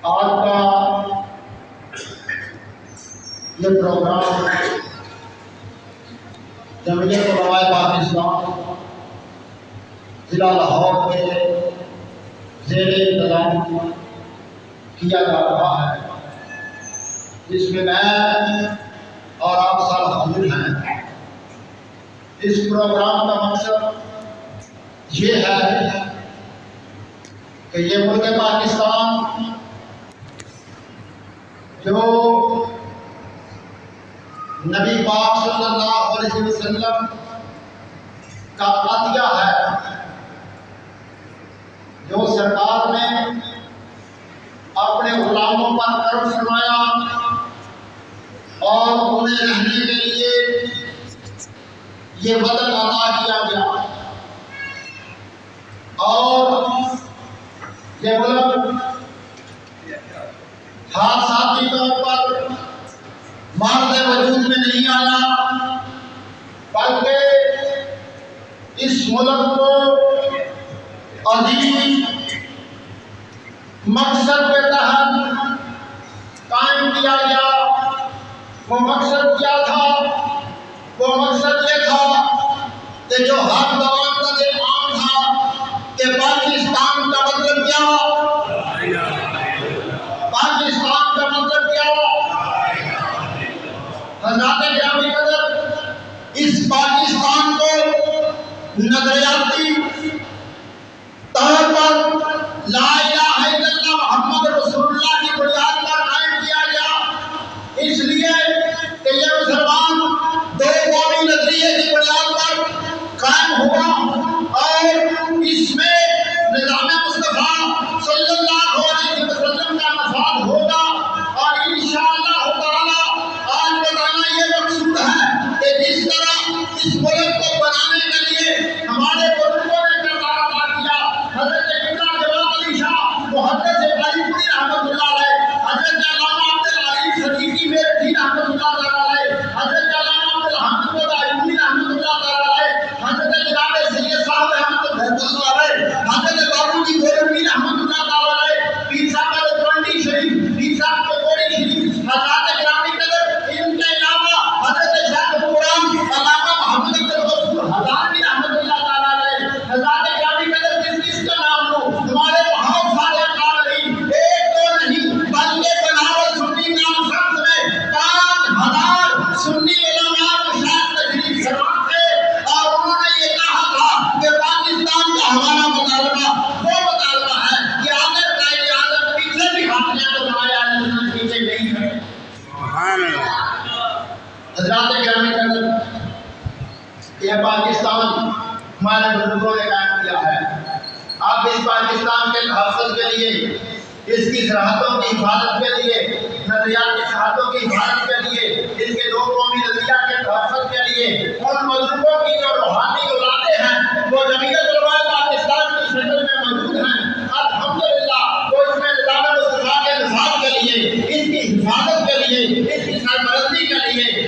آج کا یہ پروگرام جمعیت علماء پاکستان ضلع لاہور کے زیر انتظام کیا جا رہا ہے، جس میں میں اور آپ سب حاضر ہیں۔ اس پروگرام کا مقصد یہ ہے کہ یہ ملک پاکستان جو نبی پاک صلی اللہ علیہ وسلم کا عطیہ ہے، جو سرکار نے اپنے غلاموں پر کرم فرمایا اور انہیں رہنے کے لیے یہ وطن عطا کیا گیا، اور یہ ملک حادثاتی طور پر مارد وجود میں نہیں آیا، بلکہ اس ملک کو عظیم مقصد کے تحت قائم کیا گیا۔ وہ مقصد کیا تھا؟ وہ مقصد یہ تھا کہ جو ہر دور کا عام تھا کہ پاکستان کا مطلب کیا، پاکستان کا مطلب کیا، حضرات گرامی قدر، اس پاکستان کو نظریاتی طور پر لا الہ الا اللہ محمد رسول اللہ کی بنیاد پر قائم کیا گیا، اس لیے کہ یہ مسلمان دو قومی نظریے کی بنیاد پر قائم ہوا، اور اس میں نظام مصطفیٰ صلی اللہ علیہ وسلم کا نفاذ ہوگا، اور انشاءاللہ تعالی آج بتانا یہ مقصود ہے کہ جس طرح اس ملک کو بنانے کے لیے ہمارے بزرگوں نے کردار ادا کیا، حضرت قبلہ جواد علی شاہ محدث علی پوری رحمۃ اللہ علیہ، حضرت علامہ عبدالعلی صدیقی میرٹھی رحمۃ اللہ علیہ، حضرت علامہ عبدالحمید بادائیوبی رحمۃ اللہ علیہ، حضرت جناب سید صاحب رحمۃ اللہ علیہ، حضرت بابو جی گولوی رحمۃ اللہ علیہ، پیر صاحب الکوئنی شریف، پیر صاحب کوڑی شریف، حضرات گرامی قدر، ان کے علاوہ حضرت شیخ قرآن علامہ محمد عبدالغفور حضرات رحمۃ اللہ علیہ، حضرات گرامی قدر، کس کا نام لوں، ہمارے بہت سارے قارئین، ایک دو نہیں بلکہ بنارس سنی کانفرنس میں 5000 سنی علماء مشاہد تشریف فرما تھے، اور انہوں نے یہ کہا تھا کہ پاکستان کا ہمارا مطالبہ وہ مطالبہ ہے کہ آخر قائد اعظم پیچھے بھی ہاتھیاں تو بنایا ہے، پیچھے نہیں ہے۔ حضرات گرامی قدر، یہ پاکستان ہمارے بزرگوں نے قائم کیا ہے۔ اب اس پاکستان کے تحفظ کے لیے، اس کی سرحدوں کی حفاظت کے لیے، نظریات کی سرحدوں کی حفاظت کے لیے، اس کے دو قومی نظریات کے تحفظ کے لیے ان بزرگوں کی جو روحانی اولادیں ہیں وہ جمعیت علماء پاکستان کی شکل میں موجود ہیں، الحمدللہ وہ اس میں نظام مصطفیٰ کے نفاذ کے لیے، اس کی حفاظت کے لیے، اس کی سرپرستی کے لیے